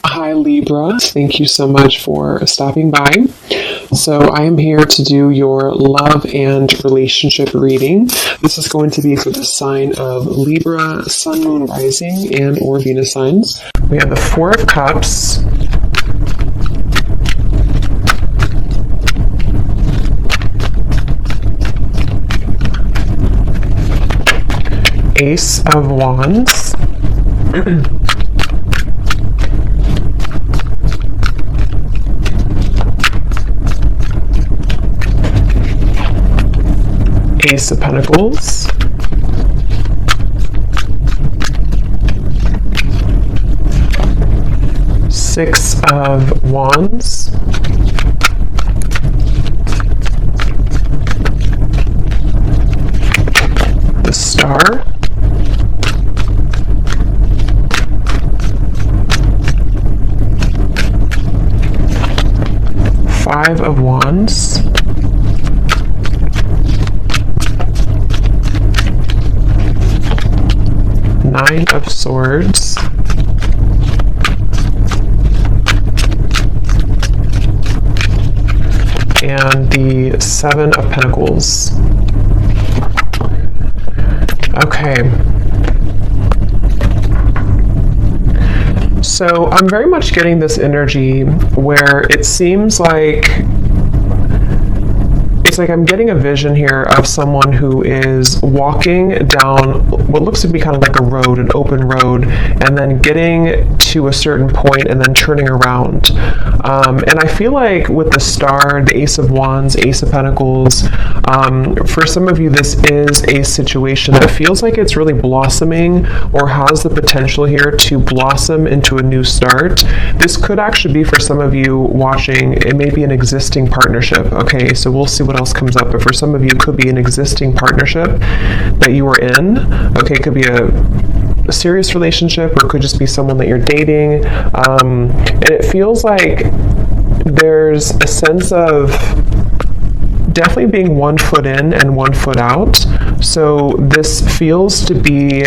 Hi Libra, thank you so much for stopping by. So I am here to do your love and relationship reading. This is going to be for the sign of Libra, Sun, Moon, Rising, and or Venus signs. We have the Four of Cups, Ace of Wands, Ace of Pentacles, Six of Wands, the Star, Five of Wands, Nine of Swords, and the Seven of Pentacles. Okay. So I'm very much getting this energy where it seems like I'm getting a vision here of someone who is walking down what looks to be kind of like a road, an open road, and then getting to a certain point and then turning around. And I feel like with the Star, the Ace of Wands, Ace of Pentacles, for some of you, this is a situation that feels like it's really blossoming or has the potential here to blossom into a new start. This could actually be for some of you watching, it may be an existing partnership. Okay, so we'll see what else comes up, but for some of you, it could be an existing partnership that you are in. Okay, it could be a serious relationship, or it could just be someone that you're dating. And it feels like there's a sense of definitely being 1 foot in and 1 foot out. So this feels to be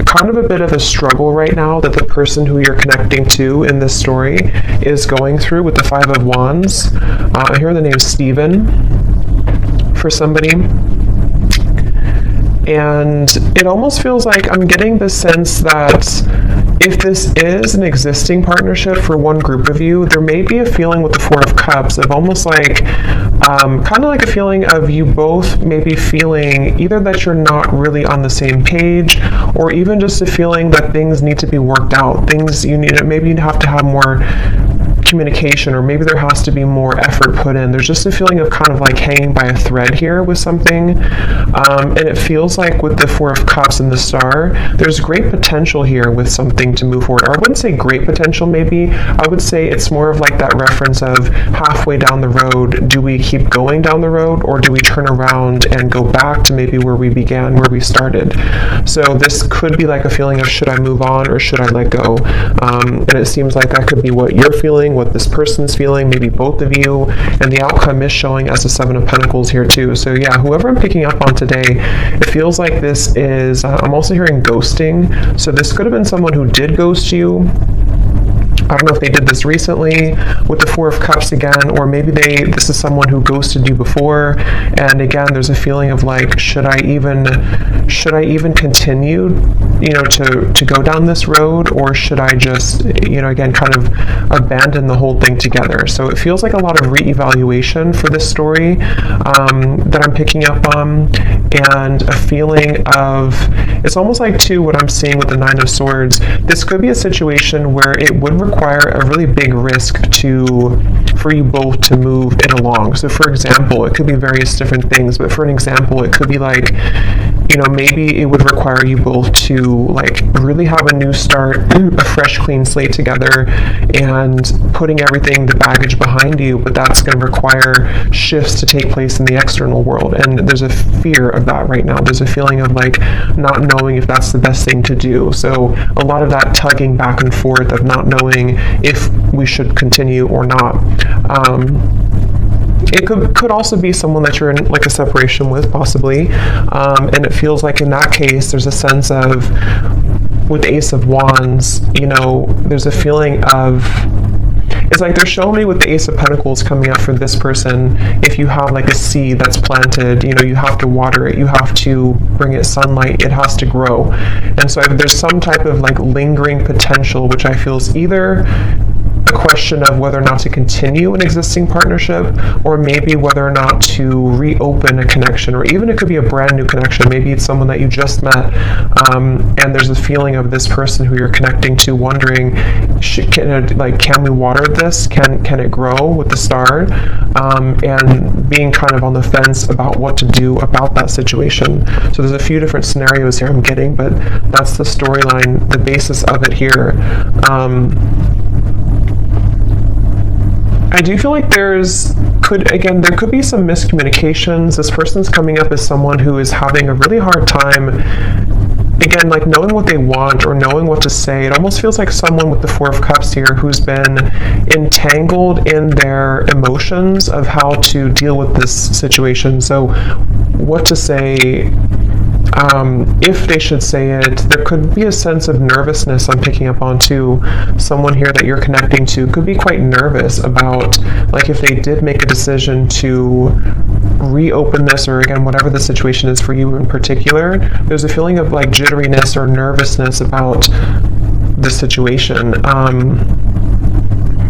kind of a bit of a struggle right now that the person who you're connecting to in this story is going through with the Five of Wands. I hear the name Stephen for somebody. And it almost feels like I'm getting the sense that if this is an existing partnership for one group of you, there may be a feeling with the Four of Cups of almost like, kind of like a feeling of you both maybe feeling either that you're not really on the same page, or even just a feeling that things need to be worked out. Things you need, maybe you have to have more communication, or maybe there has to be more effort put in. There's just a feeling of kind of like hanging by a thread here with something. And it feels like with the Four of Cups and the Star, there's great potential here with something to move forward. Or I wouldn't say great potential, maybe. I would say it's more of like that reference of halfway down the road, do we keep going down the road, or do we turn around and go back to maybe where we began, where we started? So this could be like a feeling of, should I move on or should I let go? And it seems like that could be what you're feeling, what this person's feeling, maybe both of you, and the outcome is showing as the Seven of Pentacles here too. So yeah, whoever I'm picking up on today, it feels like this is, I'm also hearing ghosting. So this could have been someone who did ghost you. I don't know if they did this recently with the Four of Cups again, or maybe this is someone who ghosted you before. And again, there's a feeling of like, should I even continue, to go down this road, or should I just, again, kind of abandon the whole thing together? So it feels like a lot of reevaluation for this story that I'm picking up on, and a feeling of, it's almost like too what I'm seeing with the Nine of Swords. This could be a situation where it would require a really big risk for you both to move it along. So for example, it could be various different things, but for an example, it could be like, maybe it would require you both to like really have a new start, a fresh clean slate together, and putting everything, the baggage behind you, but that's going to require shifts to take place in the external world. And there's a fear of that right now. There's a feeling of like not knowing if that's the best thing to do. So a lot of that tugging back and forth of not knowing if we should continue or not. It could also be someone that you're in like a separation with, possibly, and it feels like in that case there's a sense of with the Ace of Wands, you know, there's a feeling of, it's like they're showing me with the Ace of Pentacles coming up for this person, if you have like a seed that's planted, you know, you have to water it, you have to bring it sunlight, it has to grow. And so there's some type of like lingering potential, which I feel is either a question of whether or not to continue an existing partnership, or maybe whether or not to reopen a connection, or even it could be a brand new connection. Maybe it's someone that you just met, and there's a feeling of this person who you're connecting to wondering, can we water this? Can it grow with the star? And being kind of on the fence about what to do about that situation. So there's a few different scenarios here I'm getting, but that's the storyline, the basis of it here. I do feel like there could be some miscommunications. This person's coming up as someone who is having a really hard time, again, like knowing what they want or knowing what to say. It almost feels like someone with the Four of Cups here who's been entangled in their emotions of how to deal with this situation. So what to say, if they should say it. There could be a sense of nervousness I'm picking up on too. Someone here that you're connecting to could be quite nervous about, like, if they did make a decision to reopen this, or again, whatever the situation is for you in particular, there's a feeling of like jitteriness or nervousness about the situation.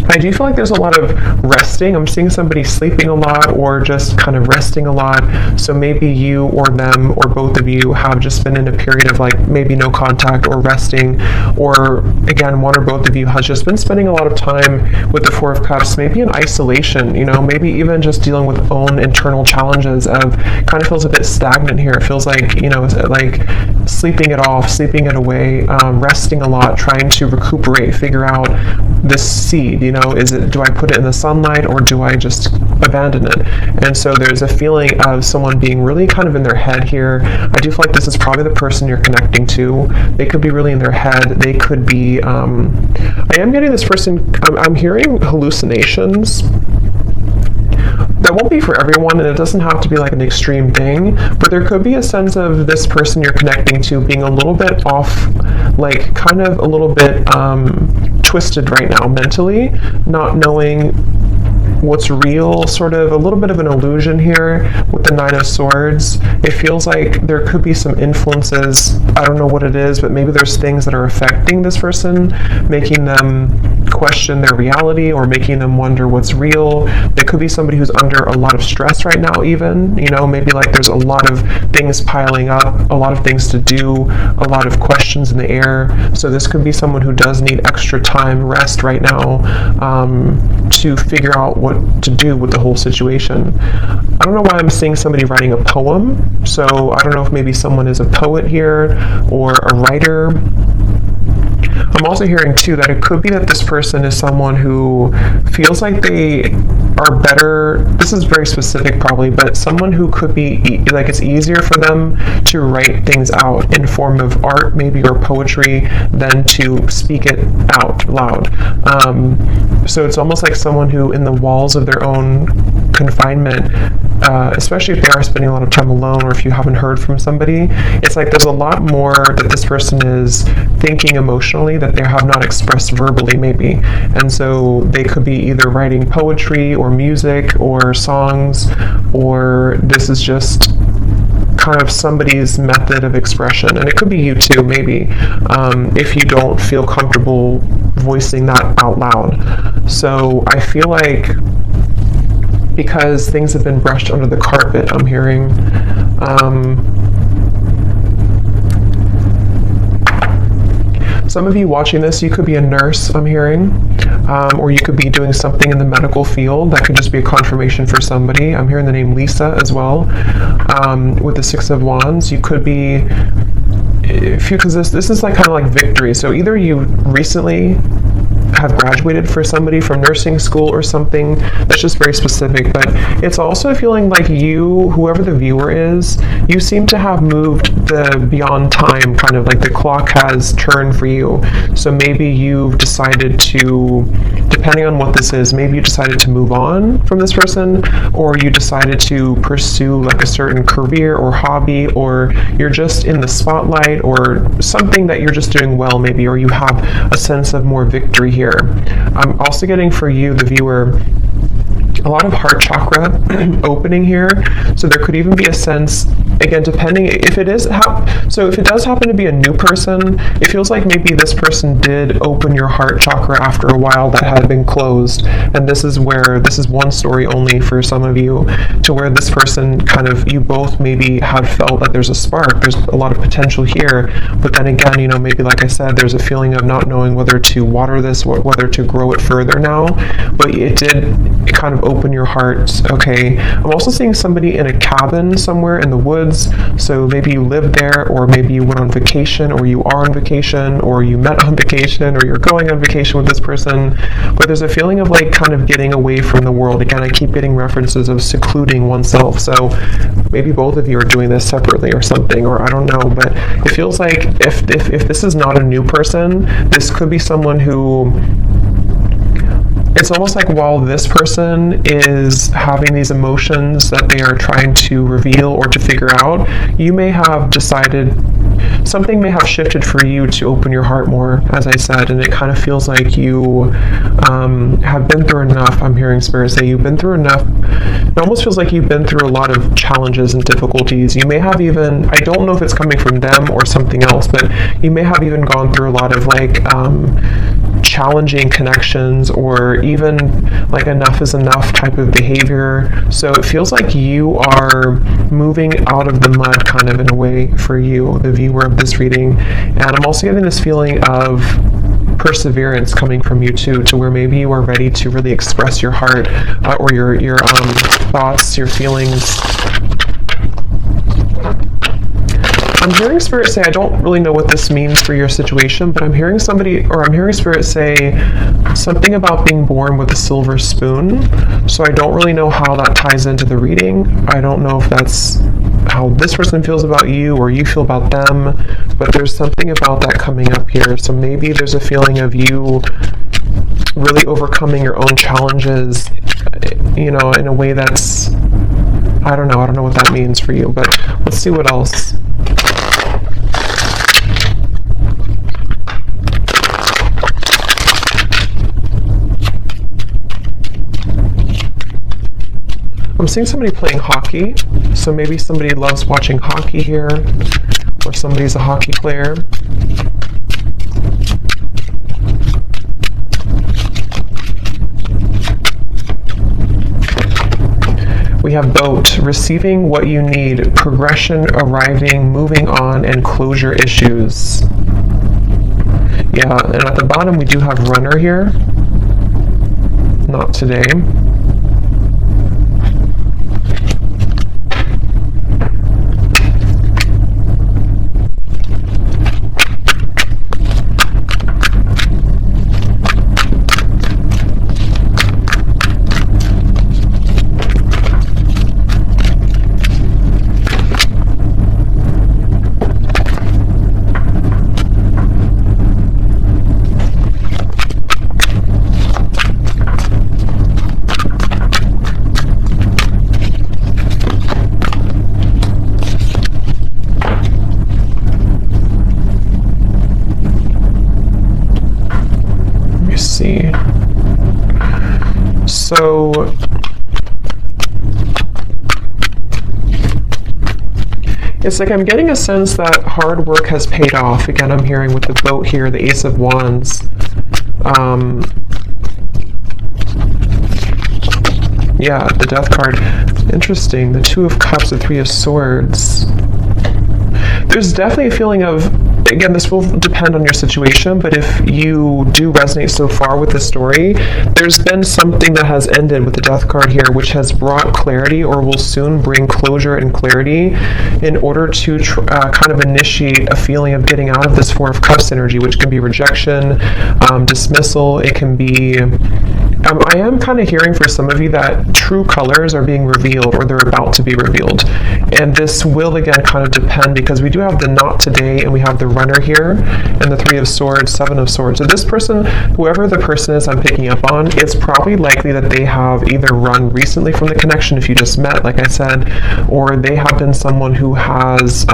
I do feel like there's a lot of resting. I'm seeing somebody sleeping a lot or just kind of resting a lot. So maybe you or them or both of you have just been in a period of like maybe no contact or resting, or again, one or both of you has just been spending a lot of time with the Four of Cups, maybe in isolation, you know, maybe even just dealing with own internal challenges of kind of feels a bit stagnant here. It feels like, you know, like sleeping it off, sleeping it away, resting a lot, trying to recuperate, figure out this seed, you know, do I put it in the sunlight or do I just abandon it? And so there's a feeling of someone being really kind of in their head here. I do feel like this is probably the person you're connecting to. They could be really in their head. They could be, I am getting this person, I'm hearing hallucinations. That won't be for everyone, and it doesn't have to be like an extreme thing, but there could be a sense of this person you're connecting to being a little bit off, like kind of a little bit twisted right now mentally, not knowing what's real, sort of a little bit of an illusion here with the Nine of Swords. It feels like there could be some influences, I don't know what it is, but maybe there's things that are affecting this person, making them question their reality or making them wonder what's real. There could be somebody who's under a lot of stress right now even, you know, maybe like there's a lot of things piling up, a lot of things to do, a lot of questions in the air. So this could be someone who does need extra time, rest right now, to figure out what to do with the whole situation. I don't know why I'm seeing somebody writing a poem, so I don't know if maybe someone is a poet here or a writer. I'm also hearing too that it could be that this person is someone who feels like they are better, this is very specific probably, but someone who could be like it's easier for them to write things out in form of art maybe or poetry than to speak it out loud. So it's almost like someone who in the walls of their own confinement, especially if they are spending a lot of time alone or if you haven't heard from somebody, it's like there's a lot more that this person is thinking emotionally that they have not expressed verbally maybe. And so they could be either writing poetry or music or songs, or this is just kind of somebody's method of expression. And it could be you too, maybe, if you don't feel comfortable voicing that out loud. So I feel like because things have been brushed under the carpet, I'm hearing, some of you watching this, you could be a nurse, I'm hearing, or you could be doing something in the medical field. That could just be a confirmation for somebody. I'm hearing the name Lisa as well, with the Six of Wands. You could be, because this is like kind of like victory. So either you recently have graduated for somebody from nursing school or something that's just very specific, but it's also feeling like you, whoever the viewer is, you seem to have moved the beyond time, kind of like the clock has turned for you. So maybe you've decided to depending on what this is, maybe you decided to move on from this person, or you decided to pursue like a certain career or hobby, or you're just in the spotlight, or something that you're just doing well maybe, or you have a sense of more victory here. I'm also getting for you, the viewer, a lot of heart chakra opening here. So there could even be a sense, again, depending if it is so if it does happen to be a new person, it feels like maybe this person did open your heart chakra after a while that had been closed. And this is one story only for some of you, to where this person kind of, you both maybe have felt that there's a spark, there's a lot of potential here, but then again, you know, maybe like I said, there's a feeling of not knowing whether to water this, whether to grow it further now, but it kind of open your heart. Okay, I'm also seeing somebody in a cabin somewhere in the woods. So maybe you live there, or maybe you went on vacation, or you are on vacation, or you met on vacation, or you're going on vacation with this person. But there's a feeling of like kind of getting away from the world. Again, I keep getting references of secluding oneself. So maybe both of you are doing this separately or something, or I don't know. But it feels like if this is not a new person, this could be someone who, it's almost like while this person is having these emotions that they are trying to reveal or to figure out, you may have decided, something may have shifted for you to open your heart more, as I said, and it kind of feels like you have been through enough. I'm hearing Spirit say you've been through enough. It almost feels like you've been through a lot of challenges and difficulties. You may have even, I don't know if it's coming from them or something else, but you may have even gone through a lot of like challenging connections, or even like enough is enough type of behavior. So it feels like you are moving out of the mud kind of in a way for you, the viewer of this reading. And I'm also getting this feeling of perseverance coming from you too, to where maybe you are ready to really express your heart, or your thoughts, your feelings. I'm hearing Spirit say, I don't really know what this means for your situation, but I'm hearing Spirit say something about being born with a silver spoon. So I don't really know how that ties into the reading. I don't know if that's how this person feels about you or you feel about them, but there's something about that coming up here. So maybe there's a feeling of you really overcoming your own challenges, you know, in a way that's, I don't know what that means for you, but let's see what else. I'm seeing somebody playing hockey, so maybe somebody loves watching hockey here, or somebody's a hockey player. We have boat, receiving what you need, progression, arriving, moving on, and closure issues. Yeah, and at the bottom we do have runner here. Not today. So it's like I'm getting a sense that hard work has paid off. Again, I'm hearing with the boat here, the Ace of Wands. Yeah, the Death card. Interesting. The Two of Cups, the Three of Swords. There's definitely a feeling of, again, this will depend on your situation, but if you do resonate so far with the story, there's been something that has ended with the Death card here, which has brought clarity, or will soon bring closure and clarity, in order to kind of initiate a feeling of getting out of this Four of Cups energy, which can be rejection, dismissal. It can be I am kind of hearing for some of you that true colors are being revealed, or they're about to be revealed. And this will, again, kind of depend, because we do have the not today, and we have the runner here, and the 3 of swords, 7 of swords. So this person, whoever the person is I'm picking up on, it's probably likely that they have either run recently from the connection, if you just met, like I said, or they have been someone who has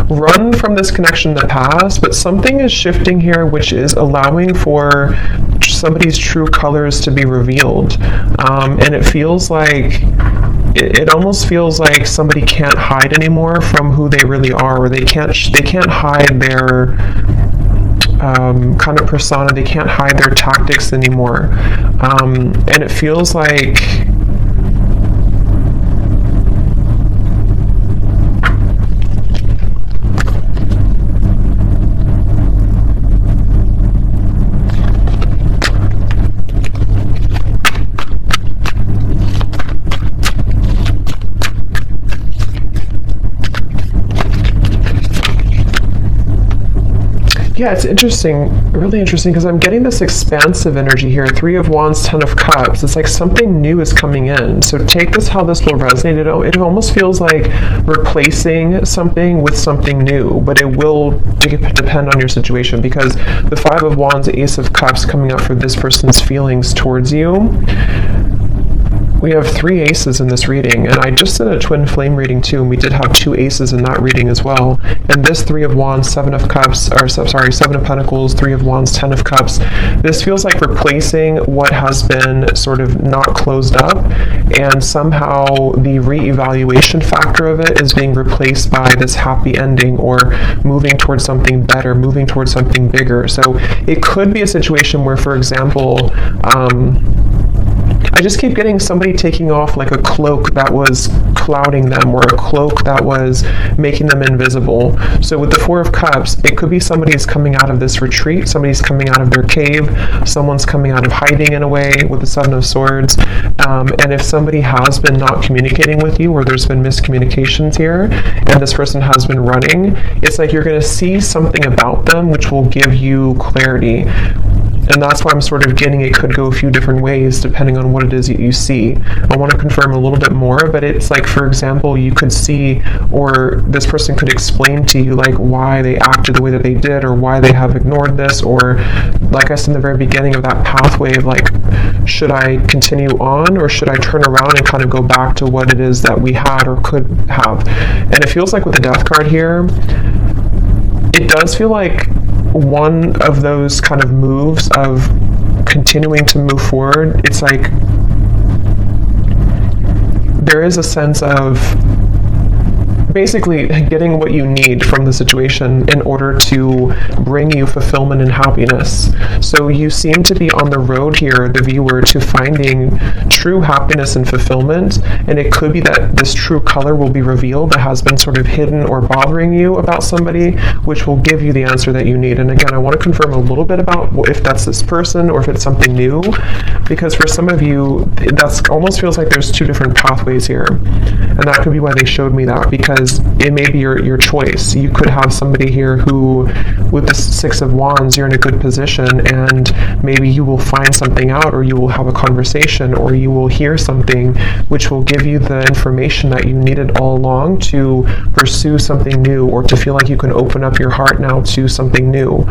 run from this connection in the past, but something is shifting here, which is allowing for somebody's true colors to be revealed. And it feels like, it almost feels like somebody can't hide anymore from who they really are, or they can't hide their kind of persona, they can't hide their tactics anymore. And it feels like yeah, it's interesting, really interesting, because I'm getting this expansive energy here. 3 of Wands, 10 of Cups. It's like something new is coming in. So take this how this will resonate. It almost feels like replacing something with something new, but it will depend on your situation, because the 5 of Wands, Ace of Cups coming up for this person's feelings towards you. We have 3 aces in this reading, and I just did a twin flame reading too, and we did have 2 aces in that reading as well. And this 3 of Wands, 7 of Cups, or sorry, 7 of Pentacles, 3 of Wands, 10 of Cups. This feels like replacing what has been sort of not closed up, and somehow the reevaluation factor of it is being replaced by this happy ending, or moving towards something better, moving towards something bigger. So it could be a situation where, for example, I just keep getting somebody taking off like a cloak that was clouding them, or a cloak that was making them invisible. So with the 4 of Cups, it could be somebody's coming out of this retreat, somebody's coming out of their cave, someone's coming out of hiding in a way with the 7 of Swords. And if somebody has been not communicating with you, or there's been miscommunications here, and this person has been running, it's like you're going to see something about them which will give you clarity. And that's why I'm sort of getting it could go a few different ways depending on what it is that you see. I want to confirm a little bit more, but it's like, for example, you could see, or this person could explain to you like why they acted the way that they did, or why they have ignored this, or like I said in the very beginning of that pathway of like, should I continue on, or should I turn around and kind of go back to what it is that we had or could have. And it feels like with the Death card here, it does feel like one of those kind of moves of continuing to move forward. It's like there is a sense of basically getting what you need from the situation in order to bring you fulfillment and happiness. So you seem to be on the road here, the viewer, to finding true happiness and fulfillment, and it could be that this true color will be revealed that has been sort of hidden or bothering you about somebody, which will give you the answer that you need. And again, I want to confirm a little bit about if that's this person or if it's something new, because for some of you, that's almost feels like there's 2 different pathways here, and that could be why they showed me that, because it may be your choice. You could have somebody here who, with the 6 of Wands, you're in a good position, and maybe you will find something out, or you will have a conversation, or you will hear something which will give you the information that you needed all along to pursue something new, or to feel like you can open up your heart now to something new.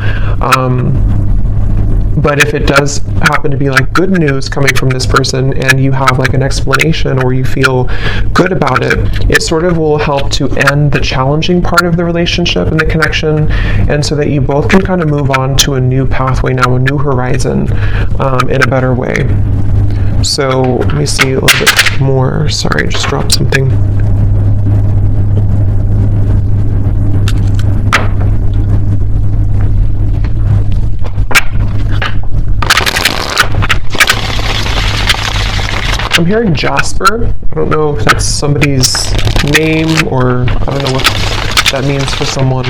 But if it does happen to be like good news coming from this person, and you have like an explanation, or you feel good about it, it sort of will help to end the challenging part of the relationship and the connection, and so that you both can kind of move on to a new pathway now, a new horizon, in a better way. So let me see a little bit more. Sorry, I just dropped something. I'm hearing Jasper. I don't know if that's somebody's name, or I don't know what that means for someone.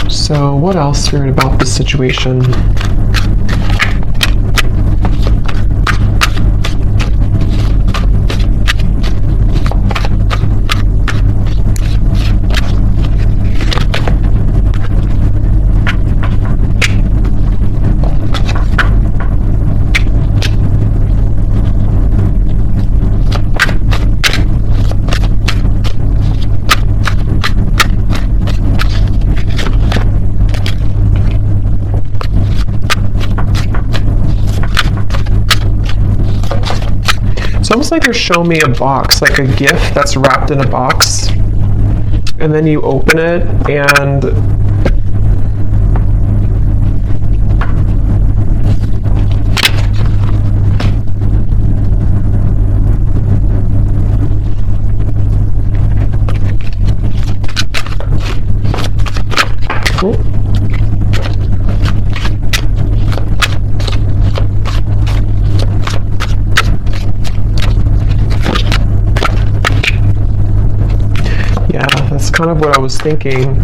So what else here about this situation? almost like they're showing me a box, like a gift that's wrapped in a box, and then you open it and kind of what I was thinking.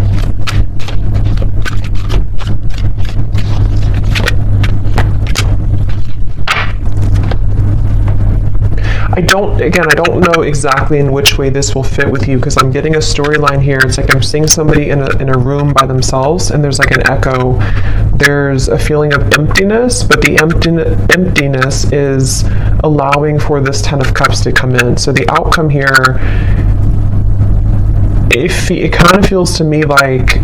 I don't know exactly in which way this will fit with you, because I'm getting a storyline here. It's like I'm seeing somebody in a room by themselves, and there's like an echo. There's a feeling of emptiness, but the emptiness is allowing for this Ten of Cups to come in. So the outcome here, it kind of feels to me like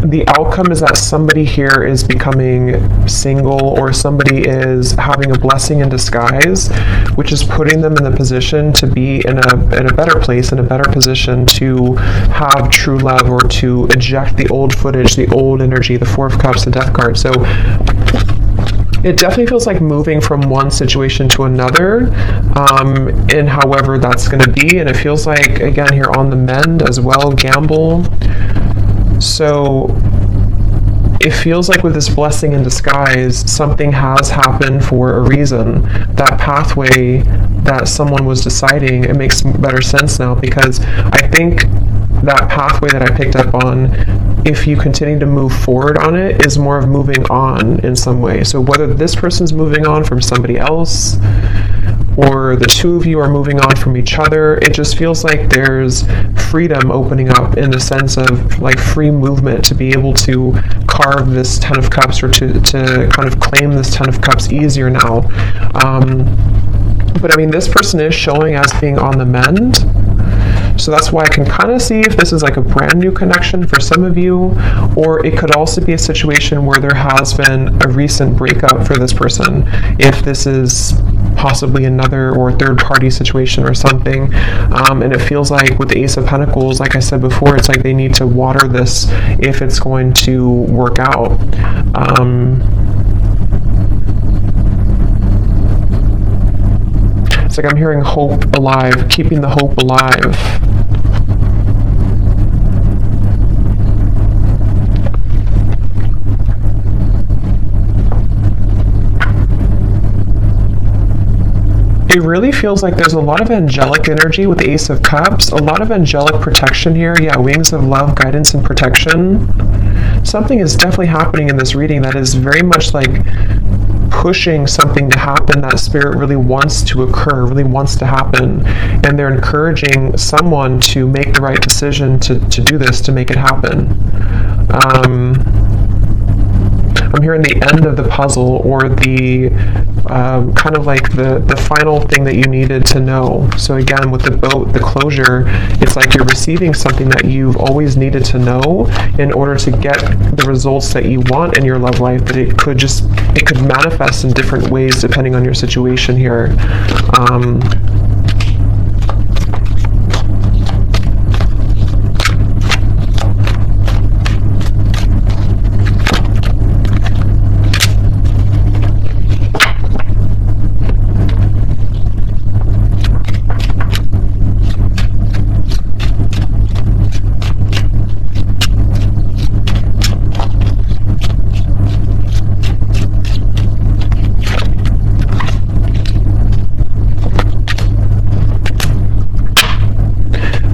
the outcome is that somebody here is becoming single, or somebody is having a blessing in disguise, which is putting them in the position to be in a better place, in a better position to have true love, or to eject the old footage, the old energy, the Four of Cups, the Death card. So it definitely feels like moving from one situation to another, and however that's going to be. And it feels like, again, here on the mend as well, gamble. So it feels like with this blessing in disguise, something has happened for a reason. That pathway that someone was deciding, it makes better sense now, because I think that pathway that I picked up on, if you continue to move forward on it, is more of moving on in some way. So whether this person's moving on from somebody else, or the two of you are moving on from each other, it just feels like there's freedom opening up, in the sense of like free movement to be able to carve this Ten of Cups, or to kind of claim this Ten of Cups easier now. But I mean, this person is showing as being on the mend. So that's why I can kind of see if this is like a brand new connection for some of you, or it could also be a situation where there has been a recent breakup for this person, if this is possibly another or third party situation or something. And it feels like with the Ace of Pentacles, like I said before, it's like they need to water this if it's going to work out. It's like I'm hearing hope alive, keeping the hope alive. It really feels like there's a lot of angelic energy with the Ace of Cups, a lot of angelic protection here. Yeah, wings of love, guidance, and protection. Something is definitely happening in this reading that is very much like pushing something to happen that Spirit really wants to occur, really wants to happen. And they're encouraging someone to make the right decision to do this, to make it happen. I'm hearing the end of the puzzle, or the kind of like the final thing that you needed to know. So again, with the boat, the closure, it's like you're receiving something that you've always needed to know in order to get the results that you want in your love life, but it could manifest in different ways depending on your situation here.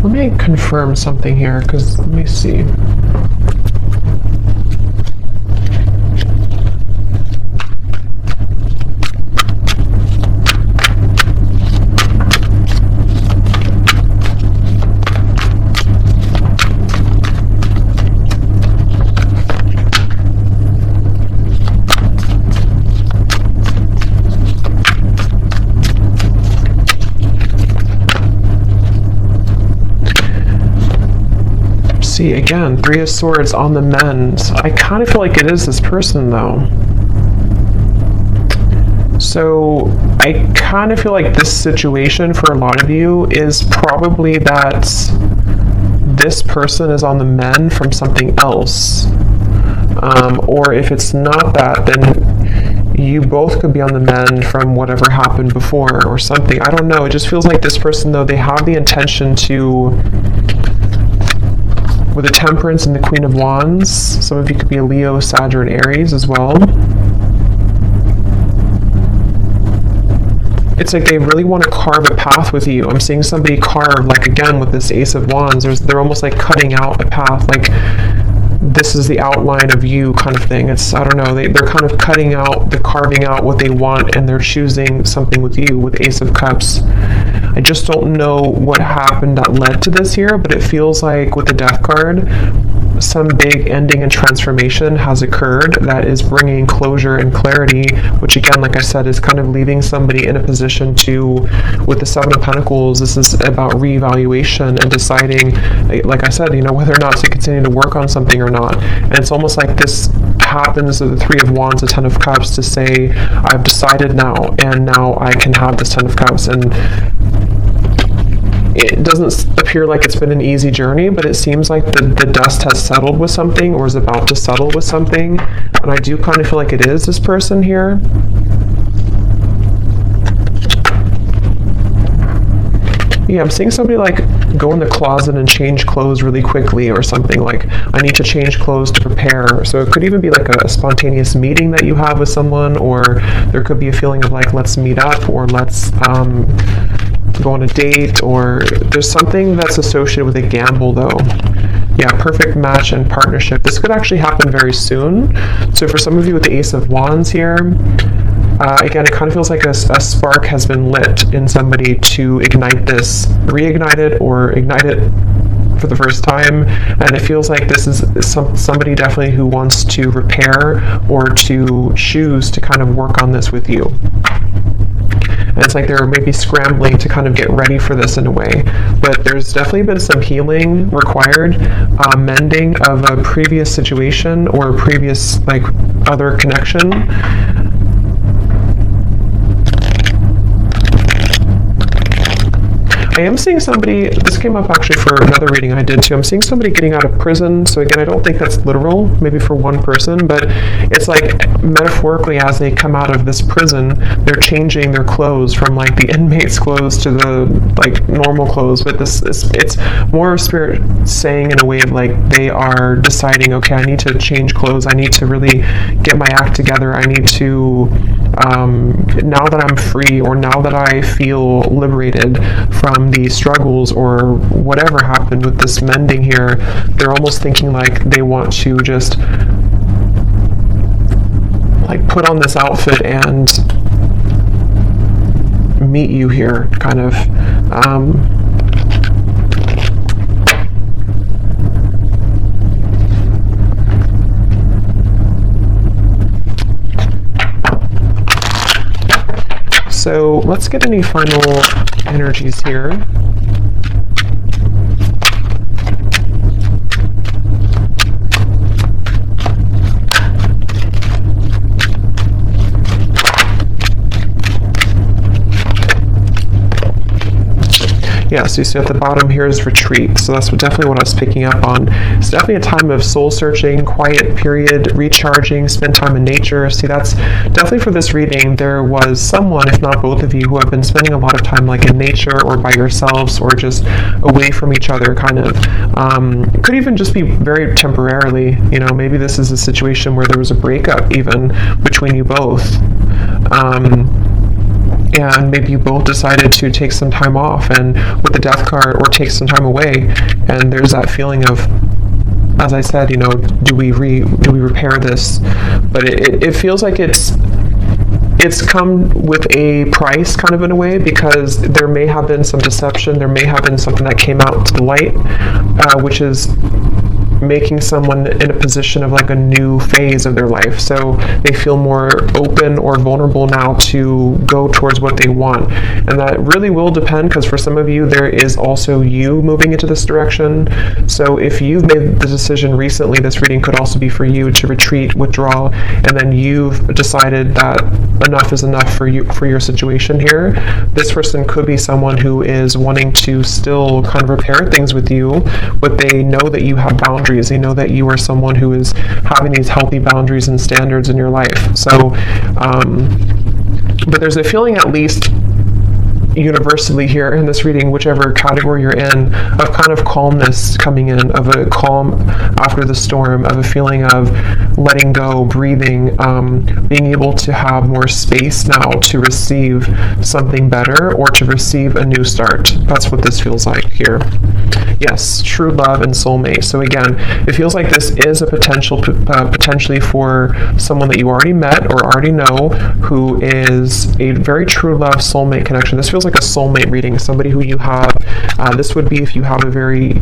Let me confirm something here, because let me see. See, again, Three of Swords on the mend. I kind of feel like it is this person, though. So I kind of feel like this situation for a lot of you is probably that this person is on the mend from something else. Or if it's not that, then you both could be on the mend from whatever happened before or something. I don't know. It just feels like this person, though, they have the intention to, with the Temperance and the Queen of Wands, some of you could be a Leo, Sag, or an Aries as well. It's like they really want to carve a path with you. I'm seeing somebody carve, like again with this Ace of Wands, they're almost like cutting out a path, like this is the outline of you kind of thing. It's, I don't know, they're kind of cutting out, they're carving out what they want, and they're choosing something with you with Ace of Cups. I just don't know what happened that led to this here, but it feels like with the Death card, some big ending and transformation has occurred that is bringing closure and clarity, which again, like I said, is kind of leaving somebody in a position to, with the Seven of Pentacles, this is about reevaluation and deciding, like I said, whether or not to continue to work on something or not. And it's almost like this happens with the Three of Wands, the Ten of Cups, to say, I've decided now, and now I can have this Ten of Cups. And it doesn't appear like it's been an easy journey, but it seems like the dust has settled with something, or is about to settle with something. And I do kind of feel like it is this person here. Yeah, I'm seeing somebody like go in the closet and change clothes really quickly or something, like I need to change clothes to prepare. So it could even be like a spontaneous meeting that you have with someone, or there could be a feeling of like, let's meet up, or let's go on a date, or there's something that's associated with a gamble though. Yeah, perfect match and partnership. This could actually happen very soon. So for some of you with the Ace of Wands here, again, it kind of feels like a spark has been lit in somebody to ignite this, reignite it, or ignite it for the first time. And it feels like this is somebody definitely who wants to repair or to choose to kind of work on this with you. And it's like they're maybe scrambling to kind of get ready for this in a way. But there's definitely been some healing required, mending of a previous situation or a previous like other connection. I am seeing somebody, this came up actually for another reading I did too, I'm seeing somebody getting out of prison. So again, I don't think that's literal, maybe for one person, but it's like metaphorically as they come out of this prison, they're changing their clothes from like the inmate's clothes to the like normal clothes. But it's more spirit saying in a way of like they are deciding, okay, I need to change clothes, I need to really get my act together, I need to, now that I'm free, or now that I feel liberated from the struggles or whatever happened with this mending here, they're almost thinking like they want to just like put on this outfit and meet you here, kind of. So let's get any final energies here. Yeah, so you see at the bottom here is retreat. So that's definitely what I was picking up on. It's definitely a time of soul searching, quiet period, recharging, spend time in nature. See, that's definitely for this reading. There was someone, if not both of you, who have been spending a lot of time like in nature or by yourselves or just away from each other, kind of. It could even just be very temporarily. Maybe this is a situation where there was a breakup even between you both. And maybe you both decided to take some time off and with the Death card, or take some time away, and there's that feeling of, as I said, do we repair this? But it feels like it's come with a price, kind of in a way, because there may have been some deception, there may have been something that came out to the light, which is making someone in a position of like a new phase of their life. So they feel more open or vulnerable now to go towards what they want. And that really will depend, because for some of you, there is also you moving into this direction. So if you've made the decision recently, this reading could also be for you to retreat, withdraw, and then you've decided that enough is enough for you, for your situation here. This person could be someone who is wanting to still kind of repair things with you, but they know that you have boundaries. They know that you are someone who is having these healthy boundaries and standards in your life. So, but there's a feeling, at least universally here in this reading, whichever category you're in, of kind of calmness coming in, of a calm after the storm, of a feeling of letting go, breathing, being able to have more space now to receive something better or to receive a new start. That's what this feels like here. Yes, true love and soulmate. So again, it feels like this is a potentially for someone that you already met or already know, who is a very true love soulmate connection. This feels like a soulmate reading, somebody who you have, this would be if you have a very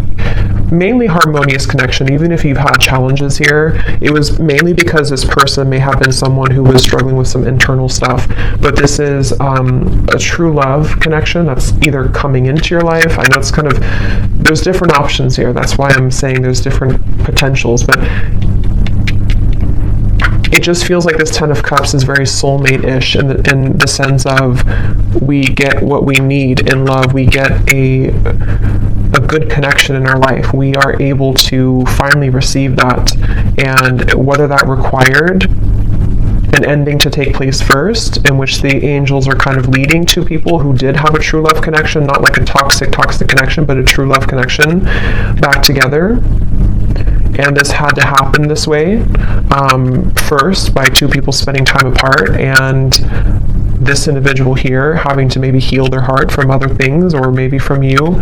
mainly harmonious connection. Even if you've had challenges here, it was mainly because this person may have been someone who was struggling with some internal stuff, but this is a true love connection that's either coming into your life. I know it's kind of, there's different options here, that's why I'm saying there's different potentials, but it just feels like this Ten of Cups is very soulmate-ish in the sense of we get what we need in love. We get a good connection in our life. We are able to finally receive that. And whether that required an ending to take place first, in which the angels are kind of leading to people who did have a true love connection, not like a toxic connection, but a true love connection back together. And this had to happen this way, first by two people spending time apart, and this individual here having to maybe heal their heart from other things, or maybe from you,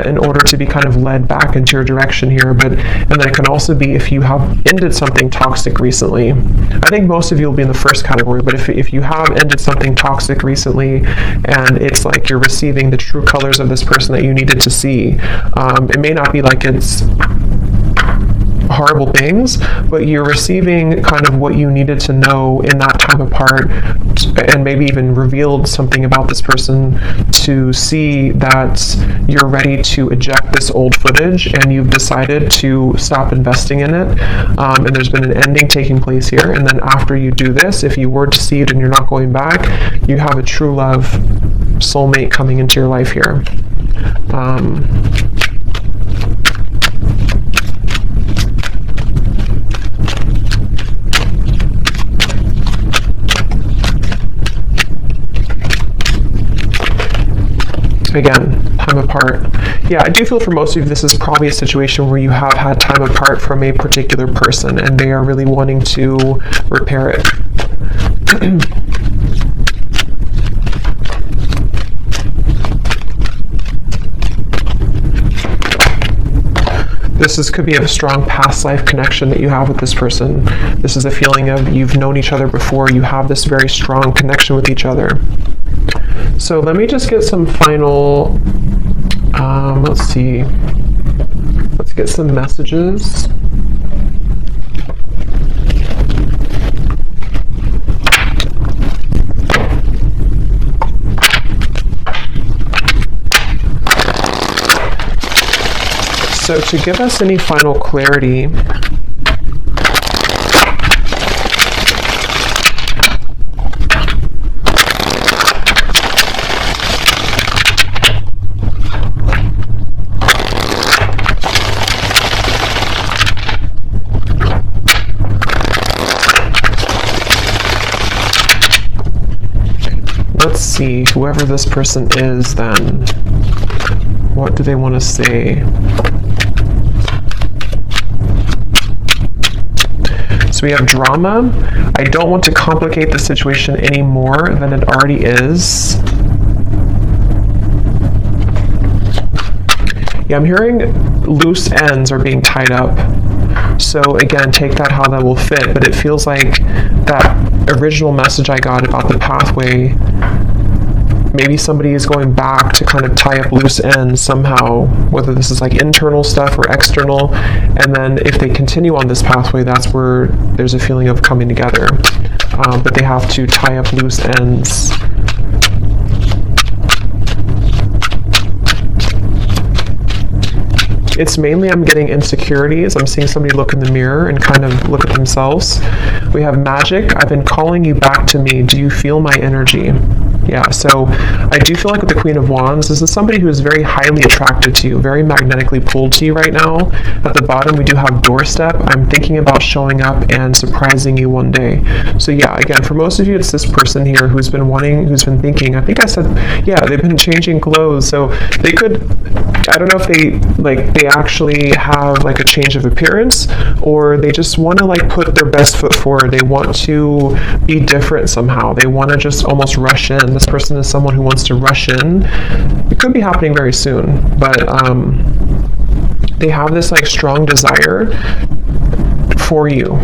in order to be kind of led back into your direction here. And then it can also be if you have ended something toxic recently. I think most of you will be in the first category, but if you have ended something toxic recently, and it's like you're receiving the true colors of this person that you needed to see, it may not be like it's horrible things, but you're receiving kind of what you needed to know in that time apart, and maybe even revealed something about this person to see that you're ready to eject this old footage, and you've decided to stop investing in it, and there's been an ending taking place here. And then after you do this, if you were to see it and you're not going back, you have a true love soulmate coming into your life here. Again, time apart. Yeah, I do feel for most of you, this is probably a situation where you have had time apart from a particular person, and they are really wanting to repair it. This could be a strong past life connection that you have with this person. This is a feeling of you've known each other before, you have this very strong connection with each other. So let me just get some final, let's see, let's get some messages. So to give us any final clarity, let's see, whoever this person is then, what do they want to say? So we have drama. I don't want to complicate the situation any more than it already is. Yeah, I'm hearing loose ends are being tied up. So again, take that how that will fit, but it feels like that original message I got about the pathway maybe somebody is going back to kind of tie up loose ends somehow, whether this is like internal stuff or external. And then if they continue on this pathway, that's where there's a feeling of coming together. But they have to tie up loose ends. It's mainly, I'm getting insecurities. I'm seeing somebody look in the mirror and kind of look at themselves. We have magic. I've been calling you back to me. Do you feel my energy? Yeah, so I do feel like with the Queen of Wands, this is somebody who is very highly attracted to you, very magnetically pulled to you right now. At the bottom, we do have doorstep. I'm thinking about showing up and surprising you one day. So yeah, again, for most of you, it's this person here who's been thinking, I think I said, yeah, they've been changing clothes. So they could, I don't know if they actually have like a change of appearance, or they just want to like put their best foot forward. They want to be different somehow. They want to just almost rush in. This person is someone who wants to rush in. It could be happening very soon, but they have this like strong desire for you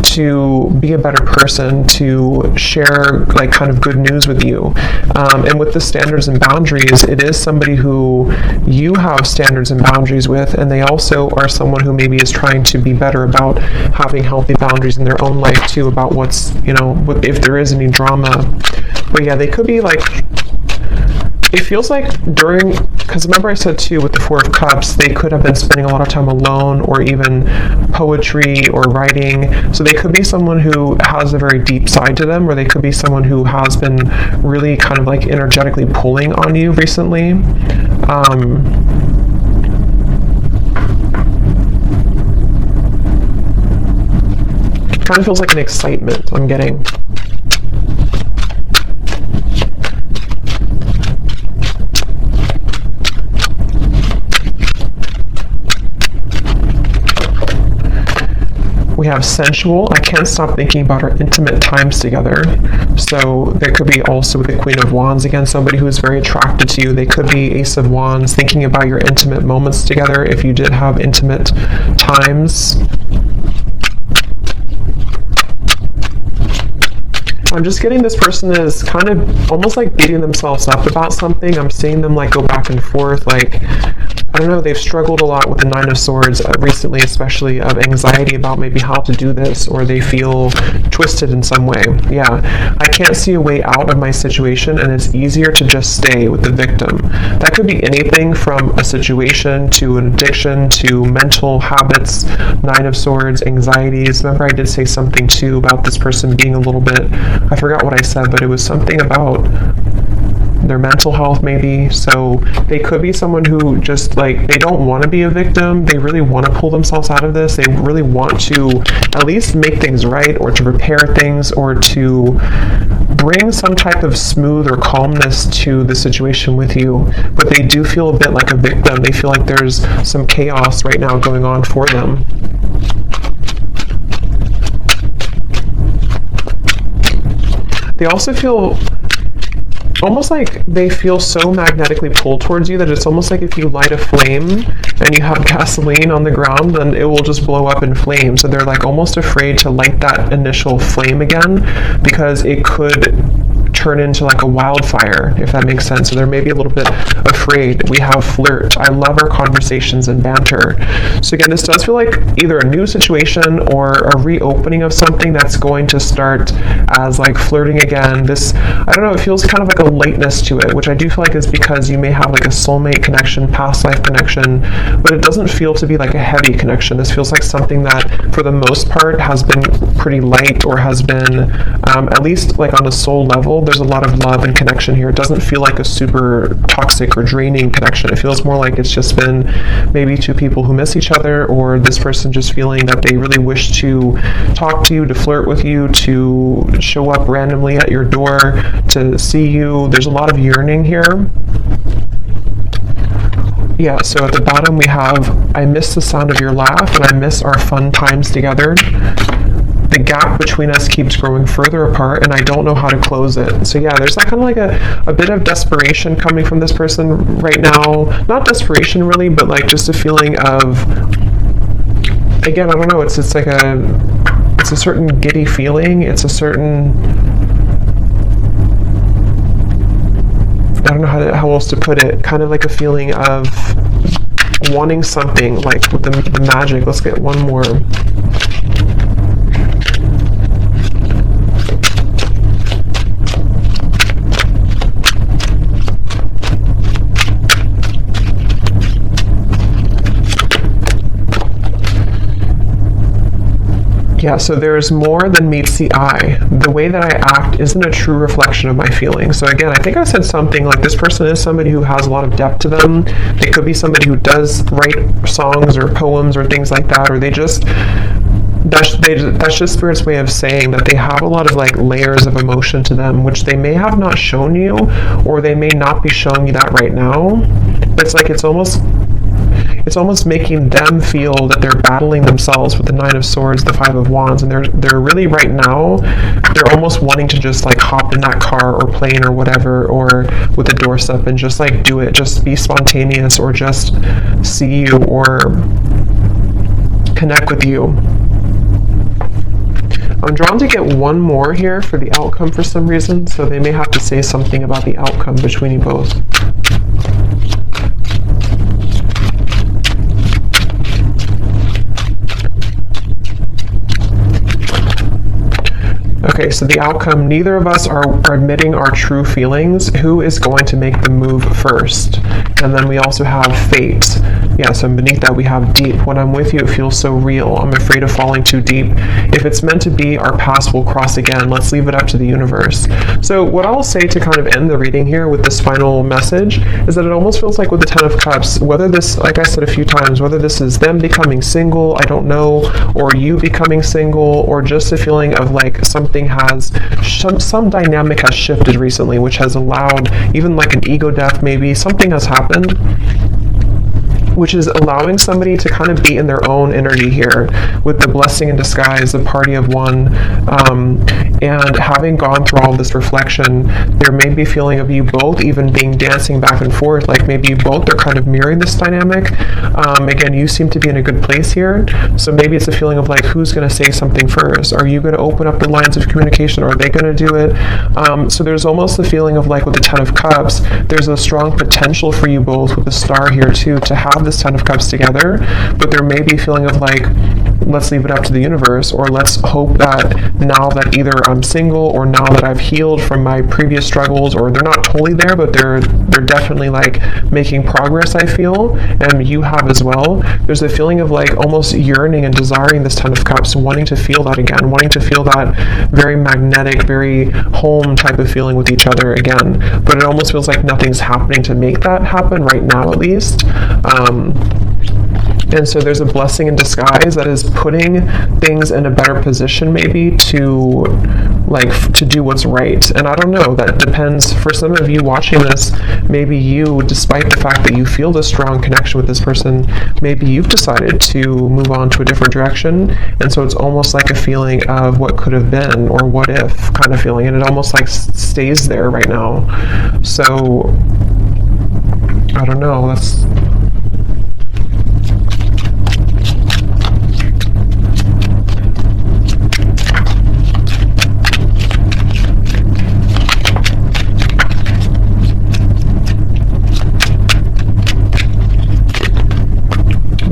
to be a better person, to share like kind of good news with you. And with the standards and boundaries, it is somebody who you have standards and boundaries with, and they also are someone who maybe is trying to be better about having healthy boundaries in their own life too, about what's, if there is any drama. But yeah, they could be like, it feels like because remember I said too with the Four of Cups, they could have been spending a lot of time alone, or even poetry or writing. So they could be someone who has a very deep side to them, or they could be someone who has been really kind of like energetically pulling on you recently. Kind of feels like an excitement I'm getting. We have sensual. I can't stop thinking about our intimate times together. So there could be also with the Queen of Wands, again, somebody who is very attracted to you. They could be Ace of Wands, thinking about your intimate moments together if you did have intimate times. I'm just getting this person is kind of almost like beating themselves up about something. I'm seeing them like go back and forth, like, I don't know, they've struggled a lot with the Nine of Swords recently, especially of anxiety about maybe how to do this, or they feel twisted in some way. Yeah, I can't see a way out of my situation, and it's easier to just stay with the victim. That could be anything from a situation to an addiction to mental habits, Nine of Swords, anxieties. Remember I did say something too about this person being a little bit, I forgot what I said, but it was something about their mental health maybe. So they could be someone who just like, they don't want to be a victim. They really want to pull themselves out of this. They really want to at least make things right, or to repair things, or to bring some type of smooth or calmness to the situation with you. But they do feel a bit like a victim. They feel like there's some chaos right now going on for them. They also feel almost like they feel so magnetically pulled towards you that it's almost like if you light a flame and you have gasoline on the ground, then it will just blow up in flames. So they're like almost afraid to light that initial flame again, because it could turn into like a wildfire, if that makes sense. So they're maybe a little bit afraid. We have flirt. I love our conversations and banter. So again, this does feel like either a new situation or a reopening of something that's going to start as like flirting again. This, I don't know, it feels kind of like a lightness to it, which I do feel like is because you may have like a soulmate connection, past life connection, but it doesn't feel to be like a heavy connection. This feels like something that for the most part has been pretty light, or has been at least like on a soul level. There's a lot of love and connection here. It doesn't feel like a super toxic or draining connection. It feels more like it's just been maybe two people who miss each other, or this person just feeling that they really wish to talk to you, to flirt with you, to show up randomly at your door, to see you. There's a lot of yearning here. Yeah, so at the bottom we have, I miss the sound of your laugh, and I miss our fun times together. The gap between us keeps growing further apart, and I don't know how to close it. So yeah, there's that kind of like a bit of desperation coming from this person right now. Not desperation really, but like just a feeling of, again, I don't know, it's like it's a certain giddy feeling. It's a certain, don't know how else to put it, kind of like a feeling of wanting something, like with the magic. Let's get one more. Yeah, so there's more than meets the eye. The way that I act isn't a true reflection of my feelings. So again, I think I said something like this person is somebody who has a lot of depth to them. They could be somebody who does write songs or poems or things like that, or that's just Spirit's way of saying that they have a lot of like layers of emotion to them, which they may have not shown you, or they may not be showing you that right now. But it's like it's almost making them feel that they're battling themselves with the Nine of Swords, the Five of Wands, and they're really right now, they're almost wanting to just like hop in that car or plane or whatever, or with the doorstep and just like do it, just be spontaneous, or just see you or connect with you. I'm drawn to get one more here for the outcome for some reason, so they may have to say something about the outcome between you both. Okay, so the outcome, neither of us are admitting our true feelings. Who is going to make the move first? And then we also have fate. Yeah, so beneath that we have deep. When I'm with you, it feels so real. I'm afraid of falling too deep. If it's meant to be, our paths will cross again. Let's leave it up to the universe. So what I'll say to kind of end the reading here with this final message is that it almost feels like with the Ten of Cups, whether this, like I said a few times, whether this is them becoming single, I don't know, or you becoming single, or just a feeling of like something has, some dynamic has shifted recently, which has allowed even like an ego death, maybe something has happened, which is allowing somebody to kind of be in their own energy here with the blessing in disguise, the party of one, and having gone through all this reflection, there may be a feeling of you both even being dancing back and forth, like maybe you both are kind of mirroring this dynamic. Again, you seem to be in a good place here, so maybe it's a feeling of like, who's going to say something first? Are you going to open up the lines of communication, or are they going to do it? So there's almost the feeling of like with the Ten of Cups, there's a strong potential for you both with the Star here too, to have this Ten of Cups together, but there may be a feeling of like, let's leave it up to the universe, or let's hope that now that either I'm single, or now that I've healed from my previous struggles, or they're not totally there, but they're definitely like making progress, I feel, and you have as well. There's a feeling of like almost yearning and desiring this Ten of Cups, wanting to feel that again, wanting to feel that very magnetic, very home type of feeling with each other again, but it almost feels like nothing's happening to make that happen right now, at least. And so there's a blessing in disguise that is putting things in a better position maybe to do what's right. And I don't know, that depends. For some of you watching this, maybe you, despite the fact that you feel this strong connection with this person, maybe you've decided to move on to a different direction. And so it's almost like a feeling of what could have been, or what if kind of feeling. And it almost like stays there right now. So I don't know, that's...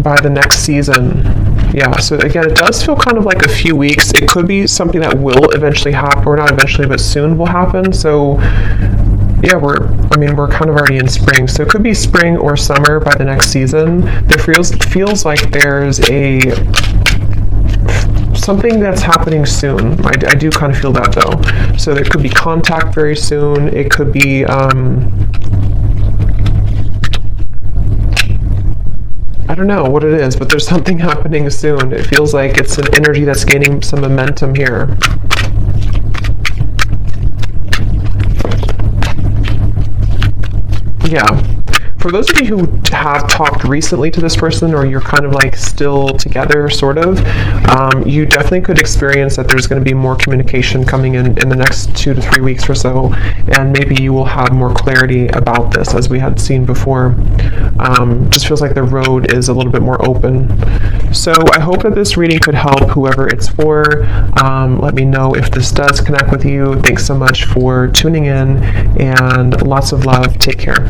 by the next season. Yeah, so again, it does feel kind of like a few weeks. It could be something that will eventually happen, or not eventually, but soon will happen. So yeah, we're kind of already in spring, so it could be spring or summer by the next season. There feels like there's something that's happening soon. I do kind of feel that though. So there could be contact very soon. It could be I don't know what it is, but there's something happening soon. It feels like it's an energy that's gaining some momentum here. Yeah. For those of you who have talked recently to this person, or you're kind of like still together, sort of, you definitely could experience that there's going to be more communication coming in the next 2 to 3 weeks or so, and maybe you will have more clarity about this, as we had seen before. Just feels like the road is a little bit more open. So I hope that this reading could help whoever it's for. Let me know if this does connect with you. Thanks so much for tuning in, and lots of love. Take care.